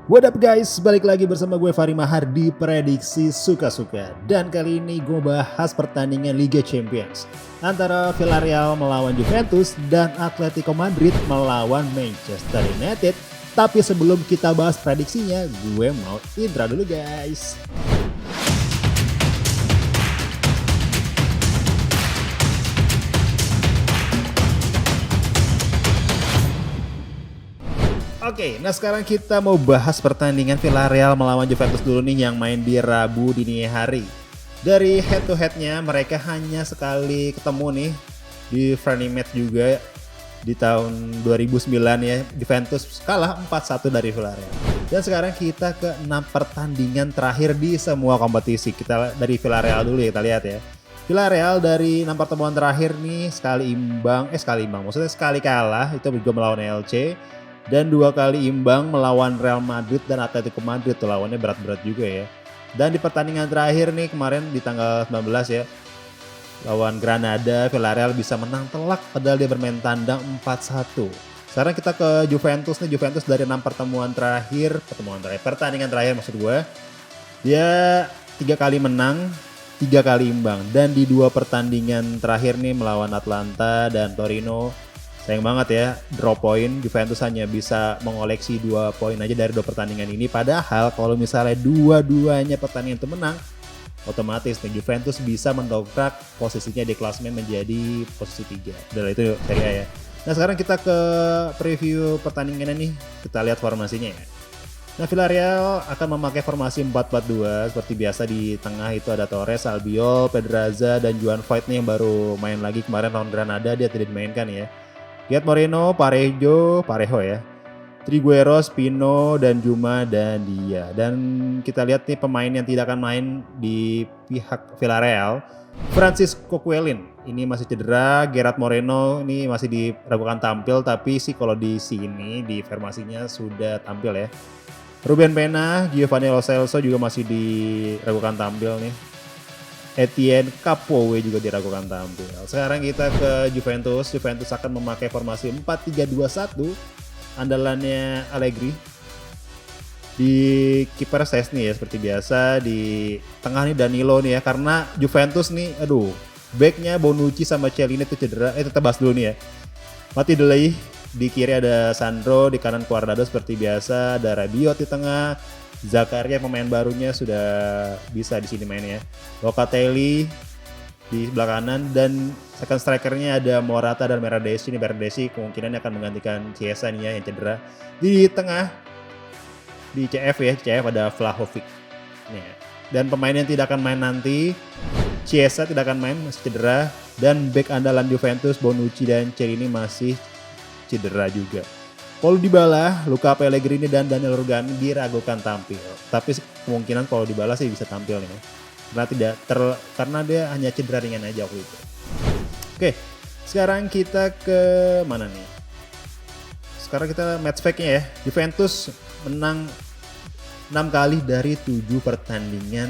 What up guys, balik lagi bersama gue Fahri Mahar di Prediksi Suka-Suka. Dan kali ini gue bahas pertandingan Liga Champions antara Villarreal melawan Juventus dan Atletico Madrid melawan Manchester United. Tapi sebelum kita bahas prediksinya, gue mau intro dulu guys. Oke, nah sekarang kita mau bahas pertandingan Villarreal melawan Juventus dulu nih yang main di Rabu dini hari. Dari head to headnya mereka hanya sekali ketemu nih di friendly match juga di tahun 2009 ya. Juventus kalah 4-1 dari Villarreal. Dan sekarang kita ke 6 pertandingan terakhir di semua kompetisi. Kita dari Villarreal dulu ya, kita lihat ya. Villarreal dari 6 pertemuan terakhir nih sekali imbang, maksudnya sekali kalah itu juga melawan LC. Dan 2 kali imbang melawan Real Madrid dan Atletico Madrid, tuh lawannya berat-berat juga ya. Dan di pertandingan terakhir nih kemarin di tanggal 19 ya, lawan Granada, Villarreal bisa menang telak padahal dia bermain tandang 4-1. Sekarang kita ke Juventus nih, Juventus dari 6 pertandingan terakhir maksud gue. Dia 3 kali menang, 3 kali imbang. Dan di 2 pertandingan terakhir nih melawan Atlanta dan Torino, sayang banget ya, drop point. Juventus hanya bisa mengoleksi 2 poin aja dari 2 pertandingan ini. Padahal kalau misalnya dua-duanya pertandingan itu menang, otomatis nih Juventus bisa mendongkrak posisinya di klasemen menjadi posisi 3. Dan itu Serie A ya. Nah sekarang kita ke preview pertandingannya nih. Kita lihat formasinya ya. Nah Villarreal akan memakai formasi 4-4-2 seperti biasa. Di tengah itu ada Torres, Albiol, Pedraza, dan Juan Foyth nih yang baru main lagi kemarin lawan Granada, dia tidak dimainkan ya. Lihat Moreno, Parejo ya. Trigueros, Pino, dan Juma, dan dia. Dan kita lihat nih pemain yang tidak akan main di pihak Villarreal. Francisco Cuelin, ini masih cedera. Gerard Moreno ini masih diragukan tampil, tapi sih kalau di sini di formasinya sudah tampil ya. Ruben Pena, Giovanni Lo Celso juga masih diragukan tampil nih. Etienne Capoue juga diragukan tampil. Sekarang kita ke Juventus. Juventus akan memakai formasi 4-3-2-1. Andalannya Allegri. Di kiper Szczęsny ya seperti biasa. Di tengah nih Danilo nih ya. Karena Juventus nih, backnya Bonucci sama Chiellini itu cedera. Kita bahas dulu nih ya. Mati Delay. Di kiri ada Sandro, di kanan Cuadrado seperti biasa. Ada Rabiot di tengah. Zakaria pemain barunya sudah bisa di sini mainnya. Locatelli di sebelah kanan dan second strikernya ada Morata dan Bernardeschi. Ini Bernardeschi kemungkinan akan menggantikan Chiesa nih ya yang cedera. Di tengah di CF ada Vlahovic. Nih. Dan pemain yang tidak akan main nanti, Chiesa tidak akan main, masih cedera, dan back andalan Juventus Bonucci dan Chiellini masih cedera juga. Paulo Dybala, Luca Pellegrini, dan Daniel Rugani diragukan tampil. Tapi kemungkinan Paulo Dybala sih bisa tampil nih. Karena dia hanya cedera ringan aja waktu itu. Oke, sekarang kita ke mana nih? Sekarang kita match fact-nya ya. Juventus menang 6 kali dari 7 pertandingan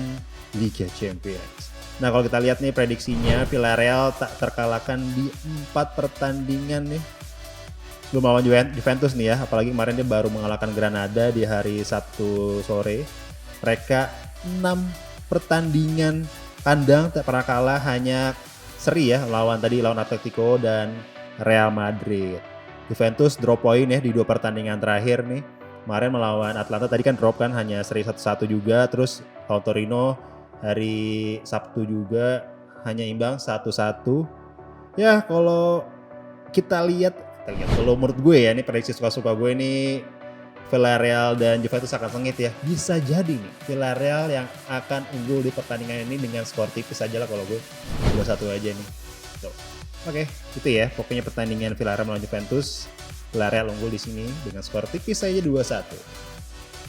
Liga Champions. Nah kalau kita lihat nih prediksinya, Villarreal tak terkalahkan di 4 pertandingan nih. Belum lawan Juventus nih ya, apalagi kemarin dia baru mengalahkan Granada di hari Sabtu sore. Mereka 6 pertandingan kandang tak pernah kalah, hanya seri ya lawan Atletico dan Real Madrid. Juventus drop point ya di 2 pertandingan terakhir nih. Kemarin melawan Atlanta tadi kan drop kan, hanya seri 1-1 juga. Terus lawan Torino hari Sabtu juga hanya imbang 1-1. Ya kalau kita lihat kalau menurut gue ya, ini prediksi suka-suka gue nih, Villarreal dan Juventus akan sengit ya. Bisa jadi nih Villarreal yang akan unggul di pertandingan ini dengan skor tipis aja lah kalau gue. 2-1 aja nih. Oke, itu ya pokoknya pertandingan Villarreal melawan Juventus. Villarreal unggul di sini dengan skor tipis saja 2-1.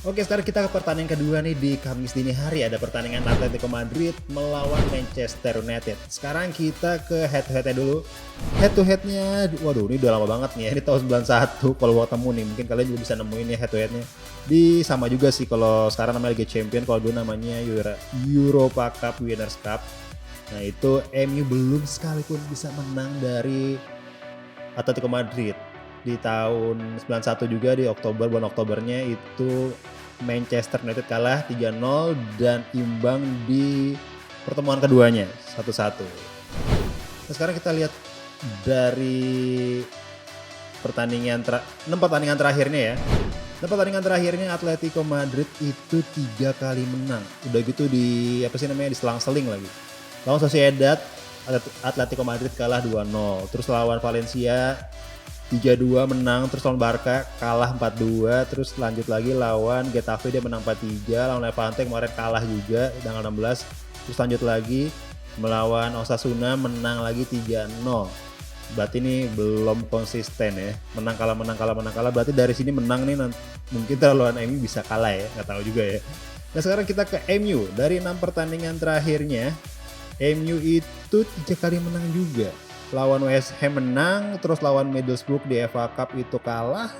Oke, sekarang kita ke pertandingan kedua nih di Kamis dini hari. Ada pertandingan Atletico Madrid melawan Manchester United. Sekarang kita ke head to headnya dulu. Head to headnya, waduh ini udah lama banget nih ya. Ini tahun 91 kalau mau ketemu nih. Mungkin kalian juga bisa nemuin ya head to headnya. Di sama juga sih kalau sekarang namanya Liga Champion. Kalau dulu namanya Europa Cup Winners' Cup. Nah itu MU belum sekalipun bisa menang dari Atletico Madrid. Di tahun 91 juga di Oktober, bulan Oktobernya itu Manchester United kalah 3-0 dan imbang di pertemuan keduanya 1-1. Nah, sekarang kita lihat dari 6 pertandingan terakhirnya ya. 6 pertandingan terakhirnya Atletico Madrid itu 3 kali menang. Udah gitu diselang-seling lagi. Lawan Sociedad, Atletico Madrid kalah 2-0. Terus lawan Valencia 3-2 menang, terus lawan Barca kalah 4-2, terus lanjut lagi lawan Getafe dia menang 4-3, lawan Levante kemarin kalah juga tanggal 16, terus lanjut lagi melawan Osasuna menang lagi 3-0. Berarti ini belum konsisten ya, menang kalah, berarti dari sini menang nih mungkin lawan MU bisa kalah ya, nggak tahu juga ya. Nah sekarang kita ke MU, dari 6 pertandingan terakhirnya MU itu 3 kali menang juga. Lawan West Ham menang, terus lawan Middlesbrough di FA Cup itu kalah,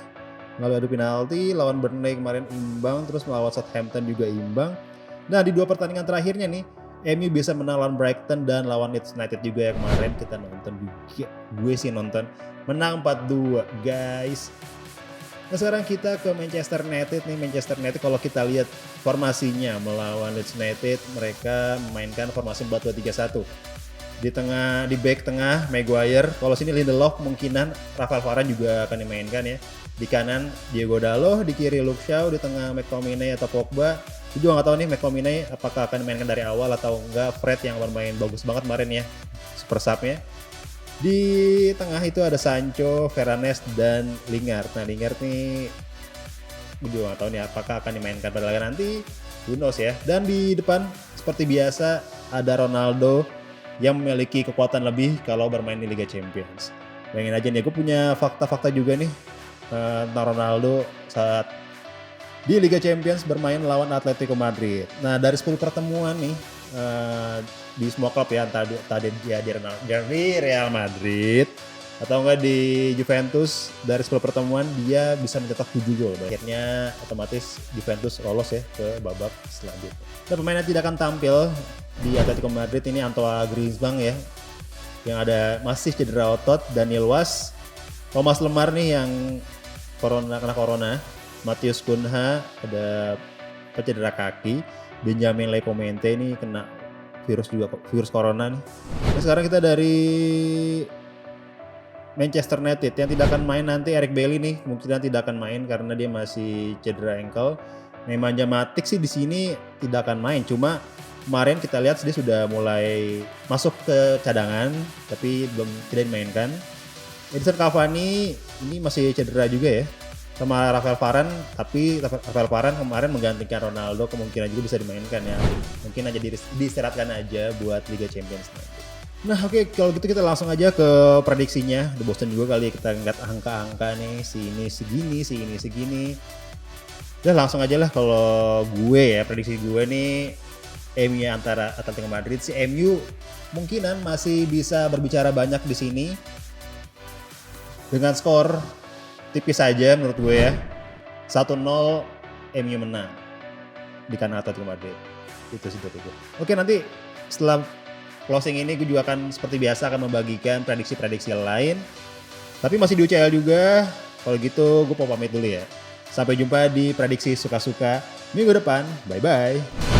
nggak ada penalti, lawan Burnley kemarin imbang, terus melawan Southampton juga imbang. Nah di 2 pertandingan terakhirnya nih, MU bisa menang lawan Brighton dan lawan Leeds United juga yang kemarin kita nonton juga. Gue sih nonton, menang 4-2 guys. Nah sekarang kita ke Manchester United nih. Manchester United kalau kita lihat formasinya melawan Leeds United, mereka memainkan formasi 4-2-3-1. Di back tengah Maguire, kalau sini Lindelof kemungkinan Rafael Varane juga akan dimainkan ya. Di kanan Diego Dalot, di kiri Luke Shaw, di tengah McTominay atau Pogba. Gue juga gak tahu nih McTominay apakah akan dimainkan dari awal atau enggak. Fred yang bermain bagus banget kemarin ya, super sub-nya. Di tengah itu ada Sancho, Fernandes dan Lingard. Nah Lingard nih gue juga gak tahu nih apakah akan dimainkan pada laga nanti. Who knows ya. Dan di depan seperti biasa ada Ronaldo yang memiliki kekuatan lebih kalau bermain di Liga Champions. Bayangin aja nih, gue punya fakta-fakta juga nih tentang Ronaldo saat di Liga Champions bermain lawan Atletico Madrid. Nah dari 10 pertemuan nih di semua klub ya, tadi dia di Real Madrid atau enggak di Juventus, dari 10 pertemuan dia bisa mencetak 7 gol. Akhirnya otomatis Juventus lolos ya ke babak selanjutnya. Nah pemain yang tidak akan tampil di Atletico Madrid ini Antoine Griezmann ya, yang ada masih cedera otot, Daniel Was, Thomas Lemar nih yang kena corona, Matheus Cunha ada cedera kaki, Benjamin Lecomente ini kena virus corona nih. Nah, sekarang kita dari Manchester United yang tidak akan main nanti, Eric Bailly nih kemungkinan tidak akan main karena dia masih cedera ankle. Nemanja Matic sih di sini tidak akan main, cuma kemarin kita lihat dia sudah mulai masuk ke cadangan tapi tidak dimainkan. Edinson Cavani ini masih cedera juga ya, sama Rafael Varane, tapi Rafael Varane kemarin menggantikan Ronaldo, kemungkinan juga bisa dimainkan ya. Mungkin aja diistirahatkan aja buat Liga Champions nanti. Nah oke, kalau gitu kita langsung aja ke prediksinya. Udah bosan juga kali kita ngeliat angka-angka nih, si ini segini. Udah langsung aja lah, kalau gue ya prediksi gue nih MU antara Atletico Madrid. Si MU mungkinan masih bisa berbicara banyak di sini dengan skor tipis saja menurut gue ya. 1-0 MU menang di kandang Atletico Madrid. Itu sih dari gue. Oke, nanti setelah closing ini gue juga akan seperti biasa akan membagikan prediksi-prediksi lain. Tapi masih di UCL juga. Kalau gitu gue mau pamit dulu ya. Sampai jumpa di prediksi suka-suka minggu depan. Bye-bye.